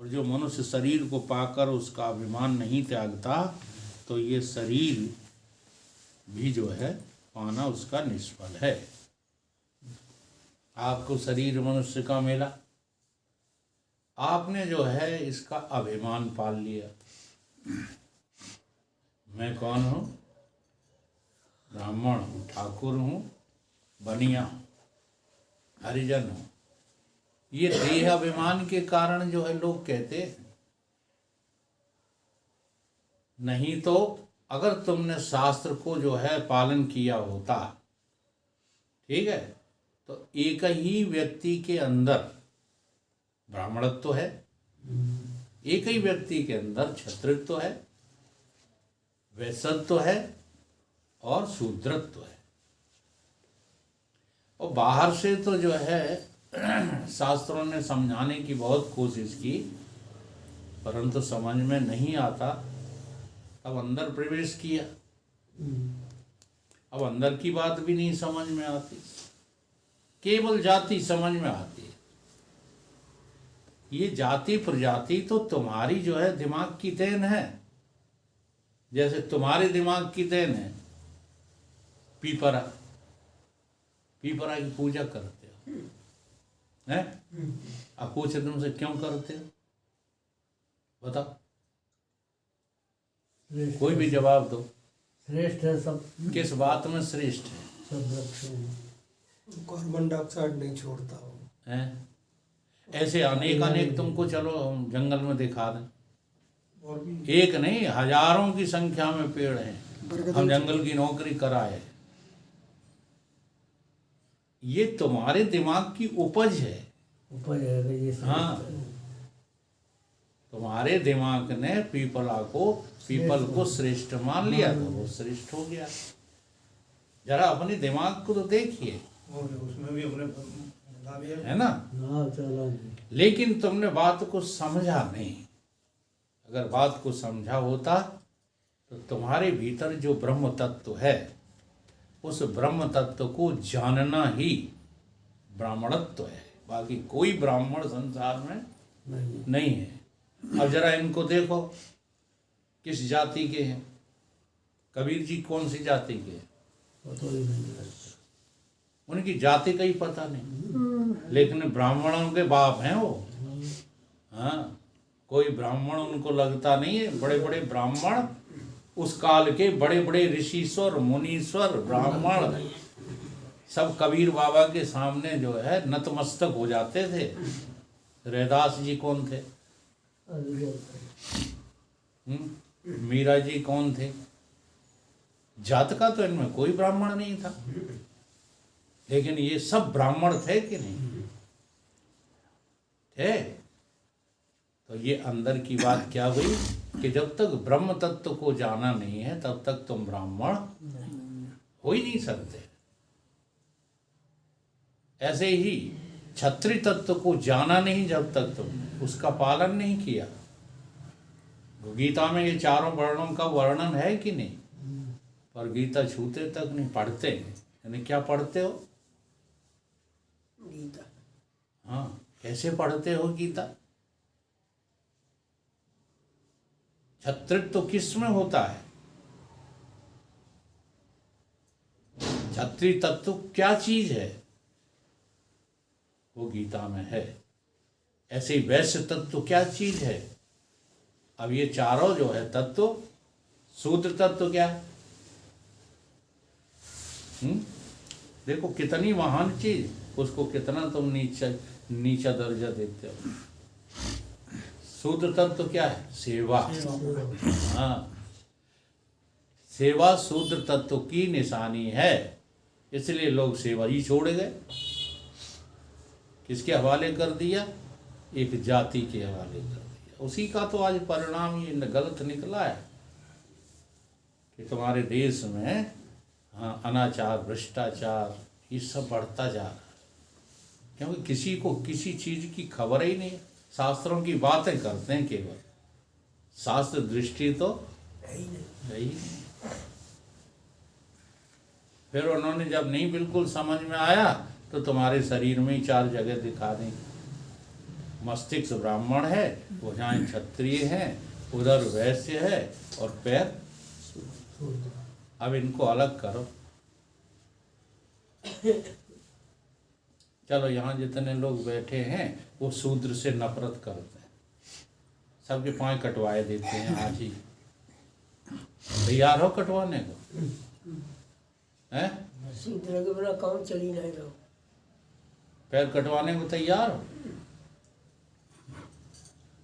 और जो मनुष्य शरीर को पाकर उसका अभिमान नहीं त्यागता तो ये शरीर भी जो है पाना उसका निष्फल है। आपको शरीर मनुष्य का मिला, आपने जो है इसका अभिमान पाल लिया। मैं कौन हूँ? ब्राह्मण हूँ, ठाकुर हूँ, बनिया हूँ, हरिजन हूँ। ये देह अभिमान के कारण जो है लोग कहते हैं। नहीं तो अगर तुमने शास्त्र को जो है पालन किया होता, ठीक है, तो एक ही व्यक्ति के अंदर ब्राह्मणत्व है, एक ही व्यक्ति के अंदर क्षत्रियत्व है, वैश्यत्व है और शूद्रत्व है। और बाहर से तो जो है शास्त्रों ने समझाने की बहुत कोशिश की, परंतु समझ में नहीं आता। अब अंदर प्रवेश किया, अब अंदर की बात भी नहीं समझ में आती, केवल जाति समझ में आती है। ये जाति प्रजाति तो तुम्हारी जो है दिमाग की देन है। जैसे तुम्हारे दिमाग की देन है पीपरा, पीपरा की पूजा करते हो हैं? अब पूछे तुमसे क्यों करते हो, बताओ, कोई भी जवाब दो। श्रेष्ठ है सब। किस बात में श्रेष्ठ है? सब वृक्ष कार्बन डाइऑक्साइड नहीं छोड़ता हो हैं? ऐसे अनेक अनेक तुमको चलो हम जंगल में दिखा दें, और भी एक नहीं हजारों की संख्या में पेड़ हैं, हम जंगल की नौकरी कराए। ये तुम्हारे दिमाग की उपज है। उपज है ये सब। हाँ, तुम्हारे दिमाग ने पीपल को श्रेष्ठ मान लिया तो वो श्रेष्ठ हो गया। जरा अपने दिमाग को तो देखिए, और उसमें भी हमने बता दिया है ना? हाँ चलो। लेकिन तुमने बात को समझा नहीं। अगर बात को समझा होता तो तुम्हारे भीतर जो ब्रह्म तत्व है, उस ब्रह्म तत्व को जानना ही ब्राह्मणत्व है। बाकी कोई ब्राह्मण संसार में नहीं है। अब जरा इनको देखो, किस जाति के हैं? कबीर जी कौन सी जाति के हैं? तो ही नहीं लगता। उनकी जाति का ही पता नहीं, लेकिन ब्राह्मणों के बाप हैं वो। हाँ, कोई ब्राह्मण उनको लगता नहीं है। बड़े बड़े ब्राह्मण, उस काल के बड़े बड़े ऋषिश्वर मुनीश्वर ब्राह्मण सब कबीर बाबा के सामने जो है नतमस्तक हो जाते थे। रैदास जी कौन थे? मीरा जी कौन थे? जात का तो इनमें कोई ब्राह्मण नहीं था, लेकिन ये सब ब्राह्मण थे कि नहीं थे? तो ये अंदर की बात क्या हुई कि जब तक ब्रह्म तत्व को जाना नहीं है तब तक तुम ब्राह्मण हो ही नहीं सकते। ऐसे ही क्षत्रिय तत्व को जाना नहीं जब तक तुम उसका पालन नहीं किया। गीता में ये चारों वर्णों का वर्णन है कि नहीं? पर गीता छूते तक नहीं, पढ़ते हैं। यानी क्या पढ़ते हो? गीता। हाँ, कैसे पढ़ते हो गीता? क्षत्रिय तो किस में होता है? क्षत्रिय तत्व क्या चीज है? वो गीता में है। ऐसे ही वैश्य तत्व क्या चीज है? अब ये चारों जो है तत्व, शूद्र तत्व क्या है? देखो कितनी महान चीज, उसको कितना तुम नीचा दर्जा देते हो। शूद्र तत्व क्या है? सेवा। हाँ, सेवा शूद्र तत्व की निशानी है, इसलिए लोग सेवा ही छोड़ गए। किसके हवाले कर दिया? एक जाति के हवाले कर दिया। उसी का तो आज परिणाम ये गलत निकला है कि तुम्हारे देश में हाँ अनाचार, भ्रष्टाचार ये सब बढ़ता जा रहा है, क्योंकि किसी को किसी चीज की खबर ही नहीं। शास्त्रों की बातें करते हैं केवल, शास्त्र दृष्टि तो है ही नहीं। फिर उन्होंने जब नहीं बिल्कुल समझ में आया तो तुम्हारे शरीर में ही 4 जगह दिखा दें। मस्तिष्क ब्राह्मण है, भुजाएं क्षत्रिय हैं, उधर वैश्य है और पैर। अब इनको अलग करो। चलो यहाँ जितने लोग बैठे हैं वो शूद्र से नफरत करते हैं, सबके पाँव कटवाए देते हैं आज ही। तैयार हो कटवाने को? हैं? शूद्र के बिना काम चल ही नहीं रहा। पैर कटवाने को तैयार हो?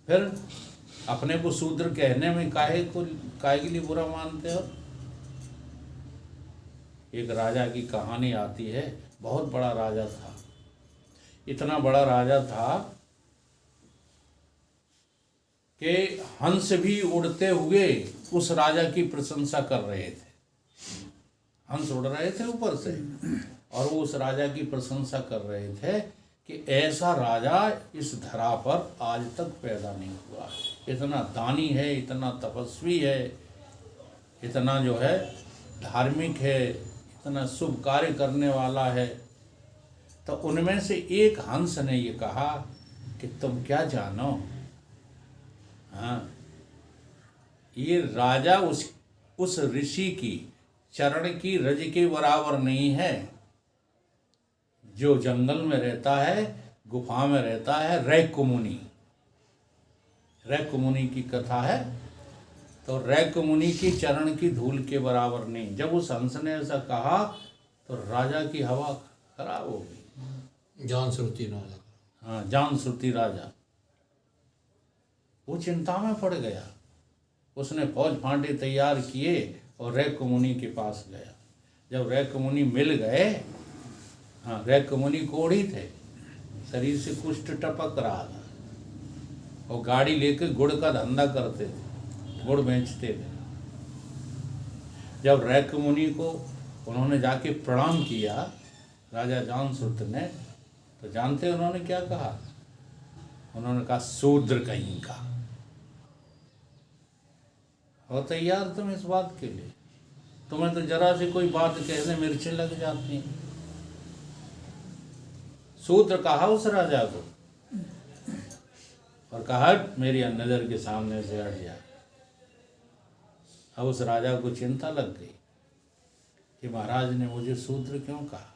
फिर अपने को शूद्र कहने में काहे के लिए बुरा मानते हो? एक राजा की कहानी आती है। बहुत बड़ा राजा था, इतना बड़ा राजा था कि हंस भी उड़ते हुए उस राजा की प्रशंसा कर रहे थे। हंस उड़ रहे थे ऊपर से और वो उस राजा की प्रशंसा कर रहे थे कि ऐसा राजा इस धरा पर आज तक पैदा नहीं हुआ। इतना दानी है, इतना तपस्वी है, इतना जो है धार्मिक है, इतना शुभ कार्य करने वाला है। तो उनमें से एक हंस ने ये कहा कि तुम क्या जानो, हाँ, ये राजा उस ऋषि की चरण की रज के बराबर नहीं है जो जंगल में रहता है, गुफा में रहता है। रैक मुनि, रैक मुनि की कथा है। तो रैक मुनि की चरण की धूल के बराबर नहीं। जब उस हंस ने ऐसा कहा तो राजा की हवा खराब हो गई। जान श्रुति राजा, हाँ, जान श्रुति राजा वो चिंता में पड़ गया। उसने फौज फांटे तैयार किए और रैक मुनि के पास गया। जब रैक मुनि मिल गए, हाँ, रैक मुनि कोढ़ी थे, शरीर से कुष्ठ टपक रहा था और गाड़ी लेकर गुड़ का धंधा करते थे, गुड़ बेचते थे। जब रैक मुनि को उन्होंने जाके प्रणाम किया राजा जामश्रुत ने, तो जानते उन्होंने क्या कहा? उन्होंने कहा शूद्र कहीं का। हो तैयार तुम इस बात के लिए? तुम्हें तो जरा से कोई बात कहने मिर्चें लग जाती हैं। शूद्र कहा उस राजा को और कहा मेरी नजर के सामने से हट जा। अब उस राजा को चिंता लग गई कि महाराज ने मुझे शूद्र क्यों कहा।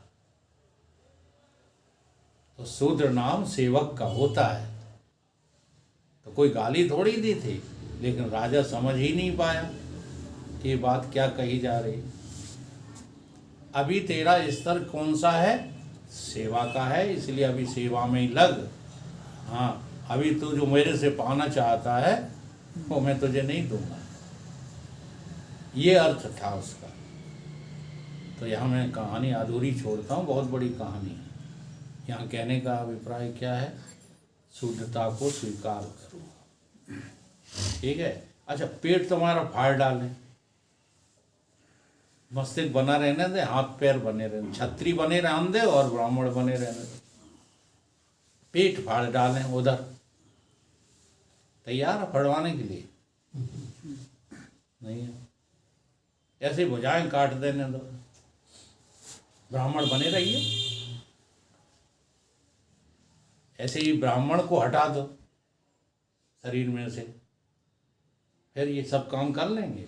तो शूद्र नाम सेवक का होता है, तो कोई गाली थोड़ी दी थी, लेकिन राजा समझ ही नहीं पाया कि ये बात क्या कही जा रही। अभी तेरा स्तर कौन सा है? सेवा का है, इसलिए अभी सेवा में ही लग। हाँ, अभी तू जो मेरे से पाना चाहता है वो मैं तुझे नहीं दूंगा। ये अर्थ था उसका। तो यहाँ मैं कहानी अधूरी छोड़ता हूँ, बहुत बड़ी कहानी है। यहाँ कहने का अभिप्राय क्या है? शुद्धता को स्वीकार करो, ठीक है। अच्छा, पेट तुम्हारा फाड़ डालें, मस्तिष्क बना रहने दे, हाथ पैर बने रहने, छत्री बने रहने दे और ब्राह्मण बने रहने दे, पेट फाड़ डालें उधर, तैयार फड़वाने के लिए? नहीं है। ऐसे भुजाएं काट देने दो, ब्राह्मण बने रहिए। ऐसे ही ब्राह्मण को हटा दो शरीर में से, फिर ये सब काम कर लेंगे।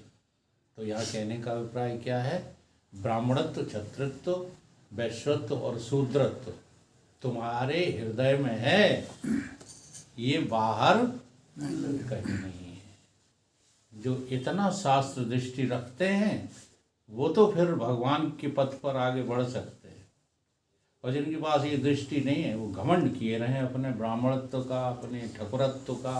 तो यहाँ कहने का अभिप्राय क्या है? ब्राह्मणत्व, क्षत्रित्व, वैश्यत्व और शूद्रत्व तुम्हारे हृदय में है, ये बाहर कहीं नहीं है। जो इतना शास्त्र दृष्टि रखते हैं वो तो फिर भगवान के पथ पर आगे बढ़ सकते हैं, और जिनके पास ये दृष्टि नहीं है वो घमंड किए रहे अपने ब्राह्मणत्व का, अपने ठकुरत्व का,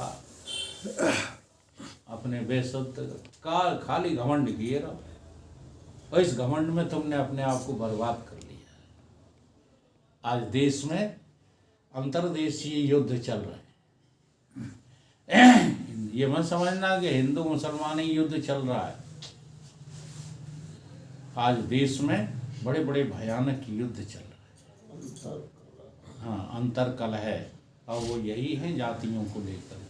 अपने वैश्यत्व का, खाली घमंड किए रहो। और इस घमंड में तुमने अपने आप को बर्बाद कर लिया। आज देश में अंतर्देशीय युद्ध चल रहे हैं। ये मत समझना कि हिंदू मुसलमान ही युद्ध चल रहा है। आज देश में बड़े बड़े भयानक युद्ध चल रहे हैं। हाँ, अंतर कलह है, और वो यही है जातियों को लेकर।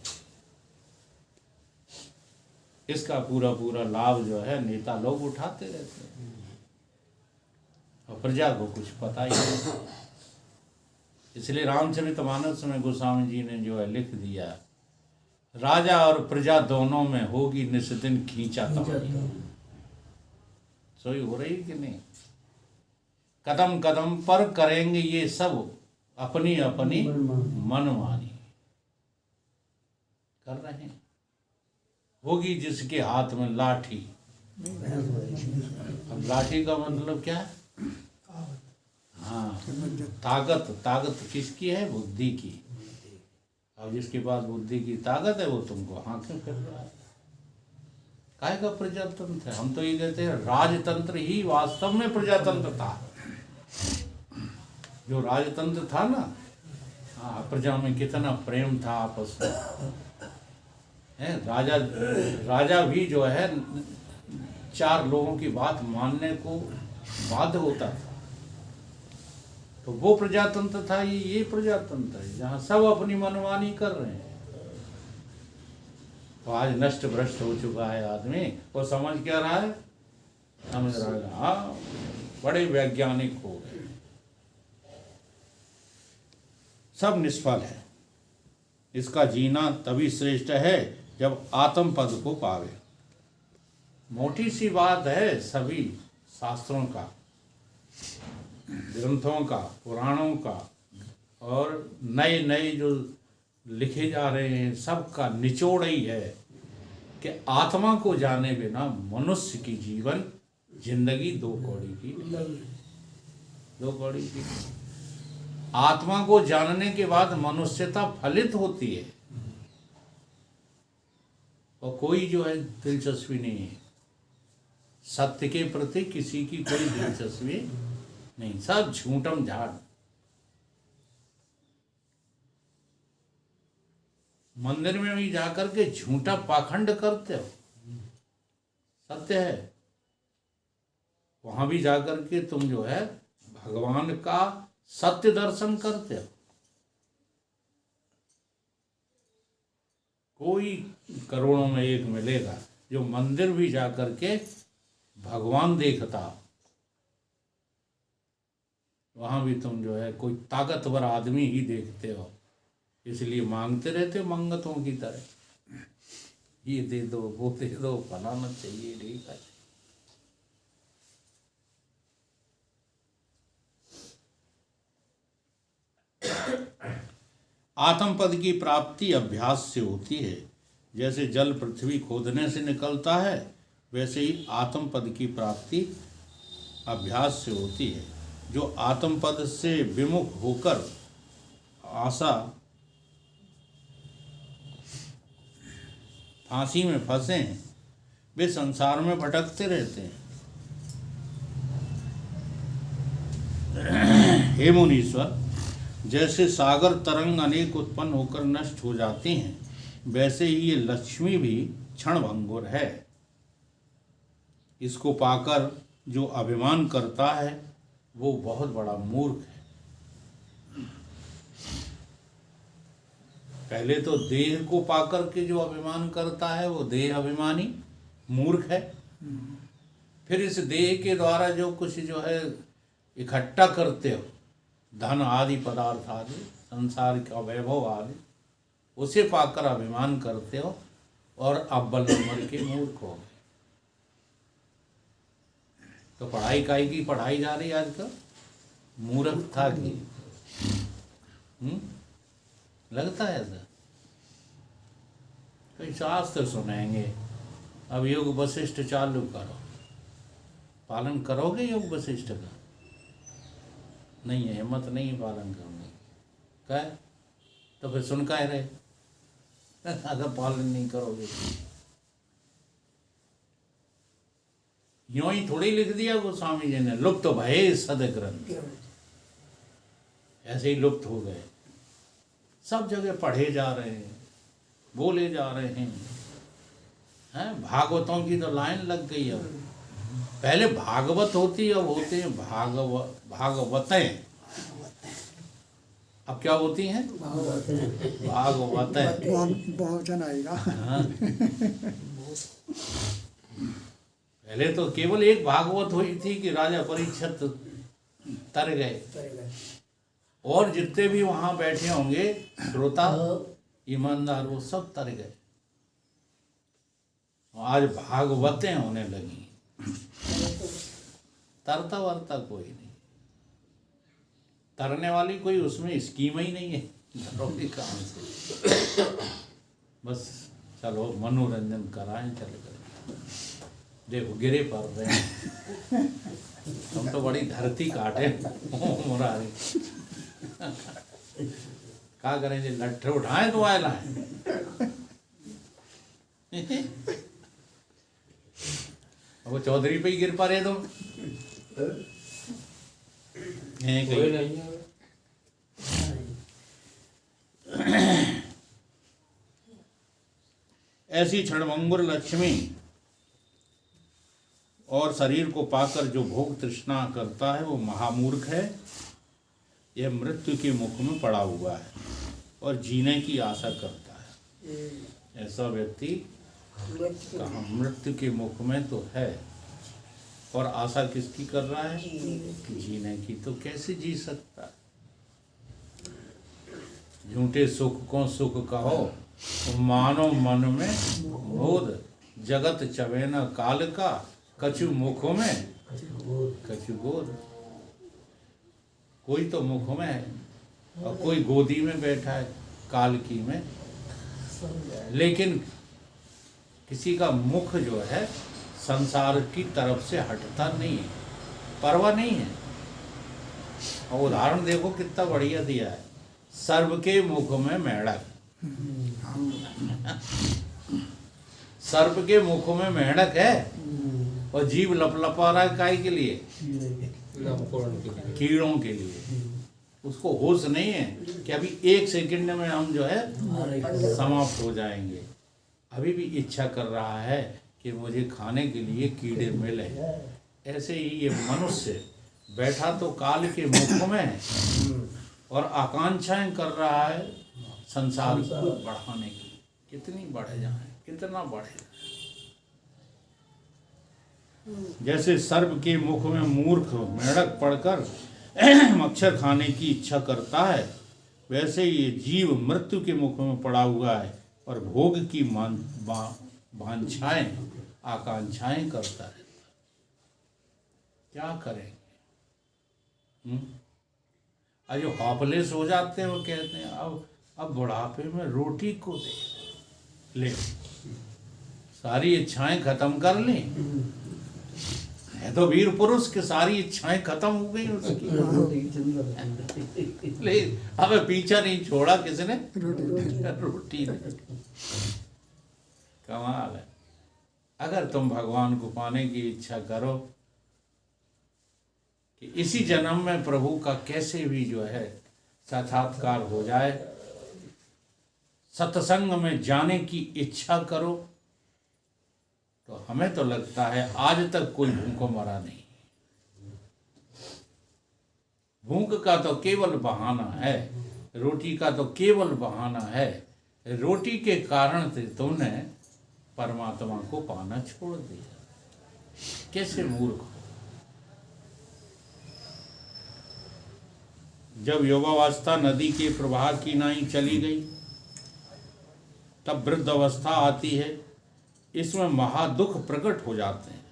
इसका पूरा पूरा लाभ जो है नेता लोग उठाते रहते हैं और प्रजा को कुछ पता ही नहीं। इसलिए रामचरितमानस में गोस्वामी जी ने जो है लिख दिया, राजा और प्रजा दोनों में होगी निस्दिन खींचा तमानी। सोई हो रही कि नहीं? कदम कदम पर करेंगे ये सब अपनी अपनी मनमानी कर रहे हैं। होगी जिसके हाथ में लाठी। अब लाठी का मतलब क्या है? हाँ, ताकत। ताकत किसकी है? बुद्धि की। अब जिसके पास बुद्धि की ताकत है वो तुमको हाथ में फिर रहा है। काहे का प्रजातंत्र है? हम तो ये कहते हैं राजतंत्र ही वास्तव में प्रजातंत्र था। जो राजतंत्र था ना, हाँ, प्रजा में कितना प्रेम था आपस में, है। राजा भी जो है 4 लोगों की बात मानने को बाध्य होता था। तो वो प्रजातंत्र था। ये प्रजातंत्र है जहाँ सब अपनी मनमानी कर रहे हैं। तो आज नष्ट भ्रष्ट हो चुका है आदमी। वो समझ क्या रहा है? समझ रहा है हाँ बड़े वैज्ञानिक हो गए। सब निष्फल है। इसका जीना तभी श्रेष्ठ है जब आत्म पद को पावे। मोटी सी बात है सभी शास्त्रों का, ग्रंथों का, पुराणों का और नए नए जो लिखे जा रहे हैं, सबका निचोड़ ही है कि आत्मा को जाने बिना मनुष्य की जीवन जिंदगी 2 कौड़ी की। 2 कौड़ी की। आत्मा को जानने के बाद मनुष्यता फलित होती है और कोई जो है दिलचस्पी नहीं है। सत्य के प्रति किसी की कोई दिलचस्पी नहीं, सब झूठम झाड़। मंदिर में भी जाकर के झूठा पाखंड करते हो, सत्य है। वहां भी जाकर के तुम जो है भगवान का सत्य दर्शन करते हो। कोई करोड़ों में एक मिलेगा जो मंदिर भी जाकर के भगवान देखता। वहां भी तुम जो है कोई ताकतवर आदमी ही देखते हो, इसलिए मांगते रहते हो मंगतों की तरह। ये दे दो, वो दे दो, फलाना चाहिए, ठीक है। आत्मपद की प्राप्ति अभ्यास से होती है। जैसे जल पृथ्वी खोदने से निकलता है, वैसे ही आत्मपद की प्राप्ति अभ्यास से होती है। जो आत्मपद से विमुख होकर आशा फांसी में फंसे हैं, वे संसार में भटकते रहते हैं। हे मुनीश्वर, जैसे सागर तरंग अनेक उत्पन्न होकर नष्ट हो जाती हैं, वैसे ही ये लक्ष्मी भी क्षणभंगुर है। इसको पाकर जो अभिमान करता है वो बहुत बड़ा मूर्ख है। पहले तो देह को पाकर के जो अभिमान करता है वो देह अभिमानी मूर्ख है। फिर इस देह के द्वारा जो कुछ जो है इकट्ठा करते हो, धन आदि पदार्थ आदि, संसार का वैभव आदि, उसे पाकर अभिमान करते हो और अव्वल नंबर के मूर्ख हो गए। तो पढ़ाई काहे की पढ़ाई जा रही है आजकल? मूर्खता की। लगता है ऐसा? कोई शास्त्र सुनाएंगे, अब योग वशिष्ठ चालू करो, पालन करोगे योग वशिष्ठ का? नहीं है, हिम्मत नहीं है पालन करने की। क्या है? तो फिर सुन का रहे अगर पालन नहीं करोगे। यूं ही थोड़ी लिख दिया गोस्वामी जी ने, लुप्त भये सद ग्रंथ, ऐसे ही लुप्त हो गए। सब जगह पढ़े जा रहे हैं, बोले जा रहे हैं। भागवतों की तो लाइन लग गई। अब पहले भागवत होती, अब होते हैं भागवतें। अब क्या होती हैं? भागवतें। बहुवचन आएगा। पहले तो केवल एक भागवत हुई थी कि राजा परीक्षित तर गए, और जितने भी वहां बैठे होंगे श्रोता ईमानदार, वो सब तर गए। आज भागवतें होने लगी, तरता वरता कोई नहीं, तरने वाली कोई उसमें स्कीम ही नहीं है घरों काम से। बस चलो मनोरंजन कराएं, चल कर देखो गिरे पड़ रहे हैं। हम तो बड़ी धरती काटे मुरारी, क्या करेंगे, लट्ठे उठाएं तो आए लाएं। वो चौधरी पे ही गिर पा रहे तुम। कोई नहीं है। ऐसी क्षणभंगुर लक्ष्मी और शरीर को पाकर जो भोग तृष्णा करता है वो महामूर्ख है। यह मृत्यु के मुख में पड़ा हुआ है और जीने की आशा करता है। ऐसा व्यक्ति कहाँ मृत्यु के मुख में तो है, और आशा किसकी कर रहा है? जीने की। तो कैसे जी सकता है? झूठे सुख को सुख कहो, मानो मन में बोध, जगत चवे न काल का, कछु मुखों में कछु गोद। कोई तो मुख में है और कोई गोदी में बैठा है काल की में, लेकिन किसी का मुख जो है संसार की तरफ से हटता नहीं है, परवाह नहीं है। और उदाहरण देखो कितना बढ़िया दिया है, सर्व के मुख में मेढक। सर्प के मुख में मेढक है और जीव लपलपा रहा है काहे के लिए? कीड़ों के लिए। उसको होश नहीं है कि अभी एक सेकंड में हम जो है समाप्त हो जाएंगे। अभी भी इच्छा कर रहा है कि मुझे खाने के लिए कीड़े मिले। ऐसे ही ये मनुष्य बैठा तो काल के मुख में है और आकांक्षाएं कर रहा है संसार को बढ़ाने की। कितनी बढ़े जाए, कितना बढ़े। जैसे सर्प के मुख में मूर्ख मेढक पड़कर मच्छर खाने की इच्छा करता है, वैसे ये जीव मृत्यु के मुख में पड़ा हुआ है और भोग की वांछाएं आकांक्षाएं करता रहता। क्या करेंगे? आज जो हॉपलेस हो जाते हैं वो कहते हैं अब बुढ़ापे में रोटी को दे ले, सारी इच्छाएं खत्म कर ली है तो वीर पुरुष की सारी इच्छाएं खत्म हो गई उसकी। लेकिन हमें पीछा नहीं छोड़ा किसने? रोटी ने। कमाल है। अगर तुम भगवान को पाने की इच्छा करो कि इसी जन्म में प्रभु का कैसे भी जो है साक्षात्कार हो जाए, सत्संग में जाने की इच्छा करो, तो हमें तो लगता है आज तक कोई भूखों मरा नहीं। भूख का तो केवल बहाना है, रोटी का तो केवल बहाना है। रोटी के कारण से तुमने परमात्मा को पाना छोड़ दिया। कैसे मूर्ख हो। जब युवावस्था नदी के प्रवाह की नाई चली गई, तब वृद्ध अवस्था आती है। इसमें महादुख प्रकट हो जाते हैं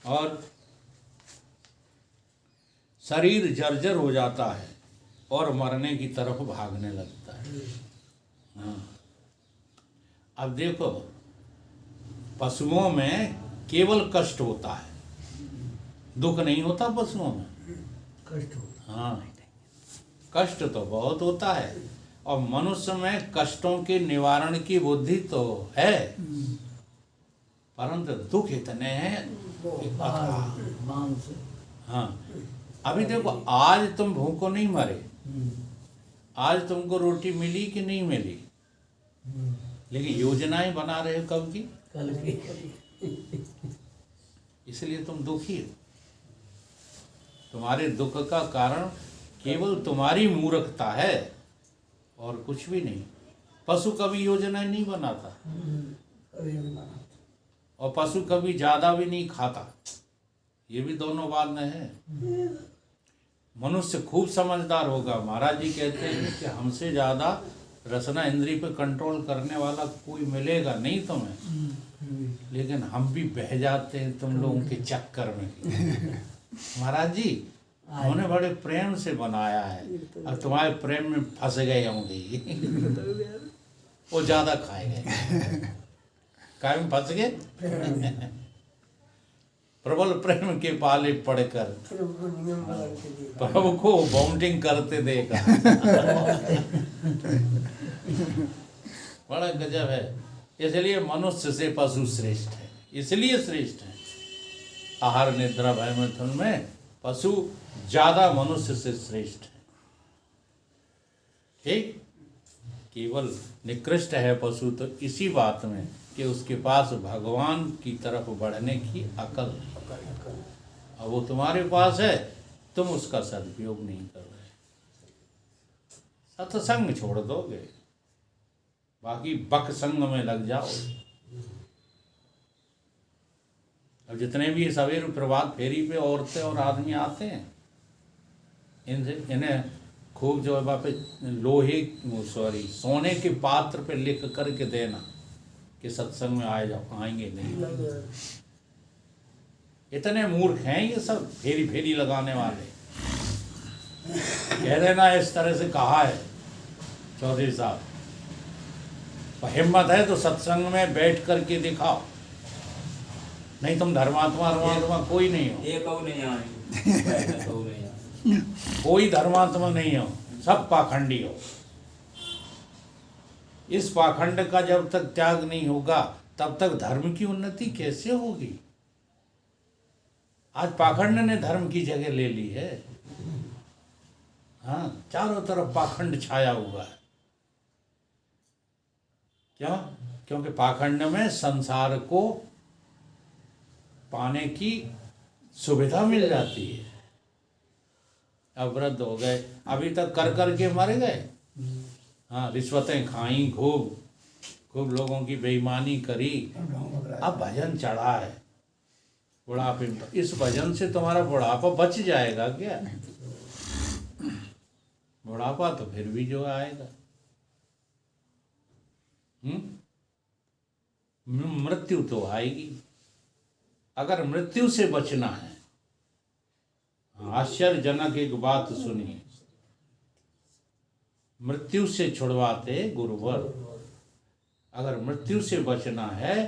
और शरीर जर्जर हो जाता है और मरने की तरफ भागने लगता है। हाँ। अब देखो, पशुओं में केवल कष्ट होता है, दुख नहीं होता पशुओं में। कष्ट होता। हाँ, कष्ट तो बहुत होता है और मनुष्य में कष्टों के निवारण की बुद्धि तो है, परंतु दुख इतने हैं कि हाँ। अभी देखो, आज तुम भूखों नहीं मरे, आज तुमको रोटी मिली कि नहीं मिली, लेकिन योजनाएं बना रहे हो कब की? कल की। इसलिए तुम दुखी हो। तुम्हारे दुख का कारण केवल तुम्हारी मूर्खता है और कुछ भी नहीं। पशु कभी योजनाएं नहीं बनाता और पशु कभी ज्यादा भी नहीं खाता। ये भी दोनों बात नहीं है। मनुष्य खूब समझदार होगा। महाराज जी कहते हैं कि हमसे ज़्यादा रसना इंद्रिय पे कंट्रोल करने वाला कोई मिलेगा नहीं तुम्हें, लेकिन हम भी बह जाते हैं तुम लोगों के चक्कर में। महाराज जी उन्होंने बड़े प्रेम से बनाया है, अब तुम्हारे प्रेम में फंस गए होंगे। वो ज़्यादा खाएंगे, काय में फंस गए। प्रबल प्रेम के पाले पड़कर फिर उनको नियम बदल के दिए। प्रभु को बाउंडिंग करते देखा। बड़ा गजब है। इसलिए मनुष्य से पशु श्रेष्ठ है, इसलिए श्रेष्ठ है। आहार निद्रा भय मैथुन में पशु ज्यादा मनुष्य से श्रेष्ठ है। ठीक, केवल निकृष्ट है पशु तो इसी बात में कि उसके पास भगवान की तरफ बढ़ने की अकल नहीं। अब वो तुम्हारे पास है, तुम उसका सदुपयोग नहीं कर रहे। सत्संग छोड़ दोगे, बाकी बक संग में लग जाओ। अब जितने भी सवेरे प्रभात फेरी पे औरतें और आदमी आते हैं, इन्हें खूब जो है वहाँ पे सोने के पात्र पे लिख करके देना कि सत्संग में आए जाओ, आएंगे नहीं। इतने मूर्ख हैं ये सब फेरी फेरी लगाने वाले। कह देना इस तरह से कहा है चौधरी साहब, तो हिम्मत है तो सत्संग में बैठ करके दिखाओ, नहीं तुम धर्मात्मा कोई नहीं हो। ये कहो नहीं आएंगे, कहो नहीं आएंगे। कोई धर्मात्मा नहीं हो, सब पाखंडी हो। इस पाखंड का जब तक त्याग नहीं होगा तब तक धर्म की उन्नति कैसे होगी। आज पाखंड ने धर्म की जगह ले ली है। हाँ, चारों तरफ पाखंड छाया हुआ है। क्यों? क्योंकि पाखंड में संसार को पाने की सुविधा मिल जाती है। अब वृद्ध हो गए, अभी तक कर कर के मर गए। हाँ, रिश्वतें खाई, खूब लोगों की बेईमानी करी, अब भजन चढ़ा है बुढ़ापे में। इस भजन से तुम्हारा बुढ़ापा बच जाएगा क्या? बुढ़ापा तो फिर भी जो आएगा। मृत्यु तो आएगी। अगर मृत्यु से बचना है, आश्चर्यजनक एक बात सुनिए, मृत्यु से छुड़वाते गुरुवर। अगर मृत्यु से बचना है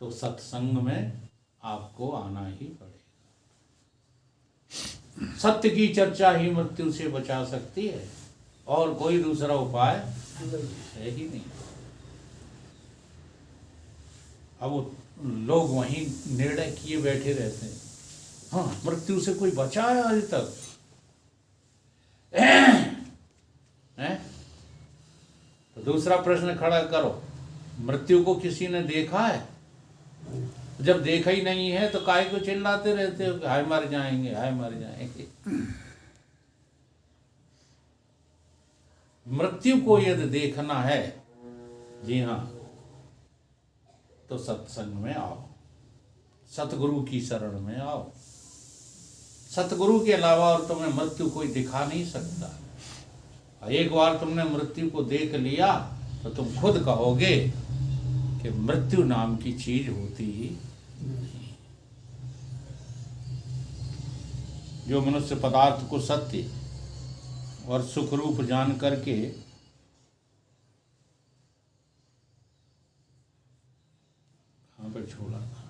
तो सत्संग में आपको आना ही पड़ेगा। सत्य की चर्चा ही मृत्यु से बचा सकती है, और कोई दूसरा उपाय है ही नहीं। अब वो लोग वहीं निर्णय किए बैठे रहते हैं, हाँ मृत्यु से कोई बचा है आज तक है? तो दूसरा प्रश्न खड़ा करो, मृत्यु को किसी ने देखा है? जब देखा ही नहीं है तो काहे को चिल्लाते रहते हो कि हाय मर जाएंगे, हाय मर जाएंगे। मृत्यु को यदि देखना है, जी हाँ, तो सत्संग में आओ, सतगुरु की शरण में आओ। सतगुरु के अलावा और तुम्हें मृत्यु कोई दिखा नहीं सकता। एक बार तुमने मृत्यु को देख लिया तो तुम खुद कहोगे कि मृत्यु नाम की चीज होती ही नहीं। जो मनुष्य पदार्थ को सत्य और सुख रूप जान करके कहाँ पर छोड़ा था,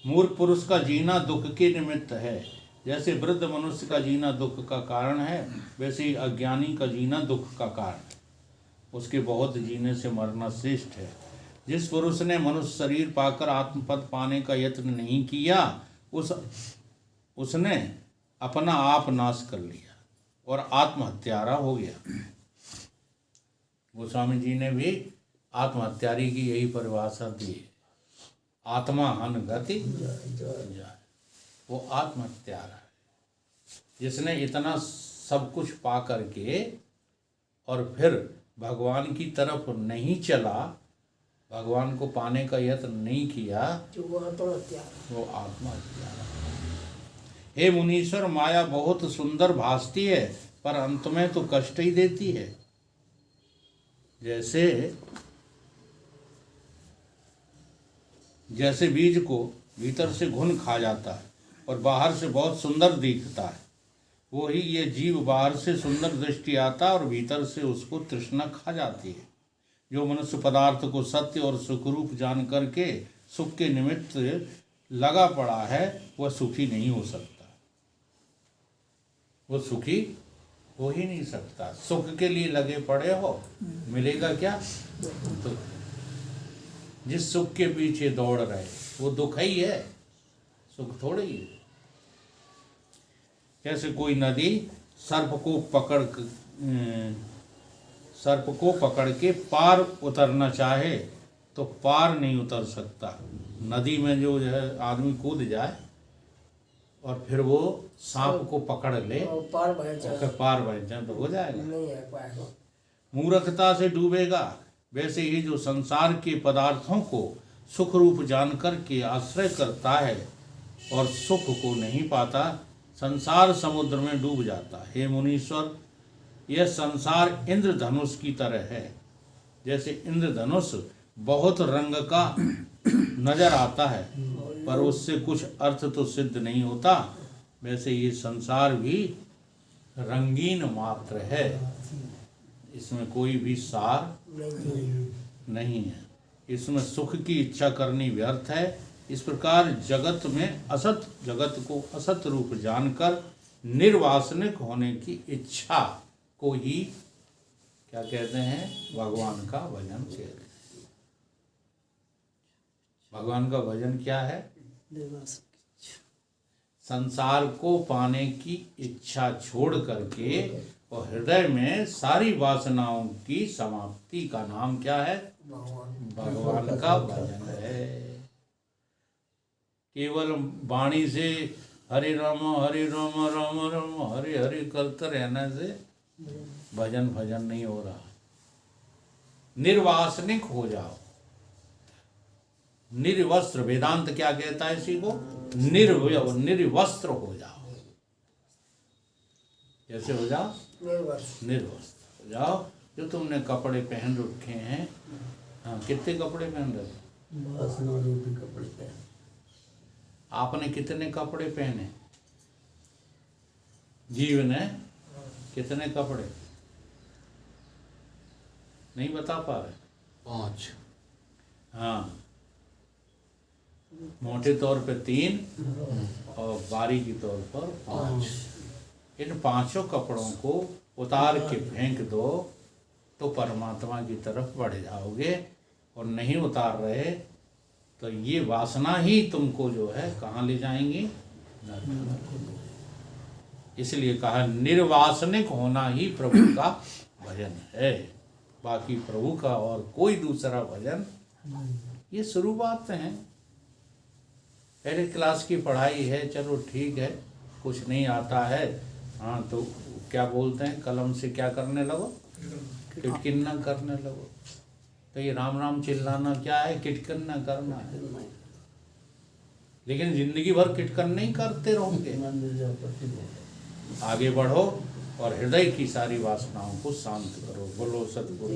मूर्ख पुरुष का जीना दुख के निमित्त है। जैसे वृद्ध मनुष्य का जीना दुख का कारण है, वैसे ही अज्ञानी का जीना दुख का कारण है। उसके बहुत जीने से मरना श्रेष्ठ है। जिस पुरुष ने मनुष्य शरीर पाकर आत्मपद पाने का यत्न नहीं किया, उसने अपना आप नाश कर लिया और आत्महत्यारा हो गया। गोस्वामी जी ने भी आत्महत्यारी की यही परिभाषा दी है, आत्मा हन गति जाए। वो आत्महत्यारा है जिसने इतना सब कुछ पा करके और फिर भगवान की तरफ नहीं चला, भगवान को पाने का यत्न नहीं किया जो वो आत्महत्या है। वो आत्महत्या। हे मुनीश्वर, माया बहुत सुंदर भासती है पर अंत में तो कष्ट ही देती है। जैसे बीज को भीतर से घुन खा जाता है और बाहर से बहुत सुंदर दिखता है, वही ये जीव बाहर से सुंदर दृष्टि आता है और भीतर से उसको तृष्णा खा जाती है। जो मनुष्य पदार्थ को सत्य और सुखरूप जान करके सुख के निमित्त लगा पड़ा है वह सुखी नहीं हो सकता, वो सुखी हो ही नहीं सकता। सुख के लिए लगे पड़े हो, मिलेगा क्या? तो जिस सुख के पीछे दौड़ रहे वो दुख ही है, सुख थोड़े ही है। जैसे कोई नदी सर्प को पकड़ के पार उतरना चाहे तो पार नहीं उतर सकता। नदी में जो है आदमी कूद जाए और फिर वो सांप को पकड़ ले और पार बह जाए, और पार बन जाए तो हो जाएगा। नहीं आ पाएगा। मूर्खता से डूबेगा। वैसे ही जो संसार के पदार्थों को सुख रूप जानकर के आश्रय करता है और सुख को नहीं पाता, संसार समुद्र में डूब जाता है। हे मुनीश्वर, यह संसार इंद्रधनुष की तरह है। जैसे इंद्रधनुष बहुत रंग का नजर आता है पर उससे कुछ अर्थ तो सिद्ध नहीं होता, वैसे ये संसार भी रंगीन मात्र है, इसमें कोई भी सार नहीं है। इसमें सुख की इच्छा करनी व्यर्थ है। इस प्रकार जगत में जगत को असत रूप जानकर निर्वासनिक होने की इच्छा को ही क्या कहते हैं? भगवान का भजन कहते हैं। भगवान का भजन क्या है? संसार को पाने की इच्छा छोड़ करके और हृदय में सारी वासनाओं की समाप्ति का नाम क्या है? भगवान का भजन है। केवल वाणी से हरे राम राम राम हरे हरे करते रहने से भजन नहीं हो रहा। निर्वासनिक हो जाओ, निर्वस्त्र। वेदांत क्या कहता है इसी को? निर्वस्त्र हो जाओ। कैसे हो जाओ? निर्वस्त्र हो जाओ। जो तुमने कपड़े पहन रखे हैं, हाँ, कितने कपड़े पहन रखे? वासना रूपी कपड़े पहन। आपने कितने कपड़े पहने? जीव ने कितने कपड़े? नहीं बता पा रहे? 5। हाँ, मोटे तौर पे 3 और बारीकी तौर पर 5। इन 5 कपड़ों को उतार के फेंक दो तो परमात्मा की तरफ बढ़ जाओगे, और नहीं उतार रहे तो ये वासना ही तुमको जो है कहाँ ले जाएंगी? इसलिए कहा निर्वासनिक होना ही प्रभु का भजन है। बाकी प्रभु का और कोई दूसरा भजन, ये शुरुआत है। पहले क्लास की पढ़ाई है, चलो ठीक है, कुछ नहीं आता है, हाँ तो क्या बोलते हैं, कलम से क्या करने लगो? किटकिन्ना करने लगो। तो ये राम राम चिल्लाना क्या है? किटकिन्ना करना है। लेकिन जिंदगी भर किटकन नहीं करते रहोगे। आगे बढ़ो और हृदय की सारी वासनाओं को शांत करो। बोलो सतगुरु।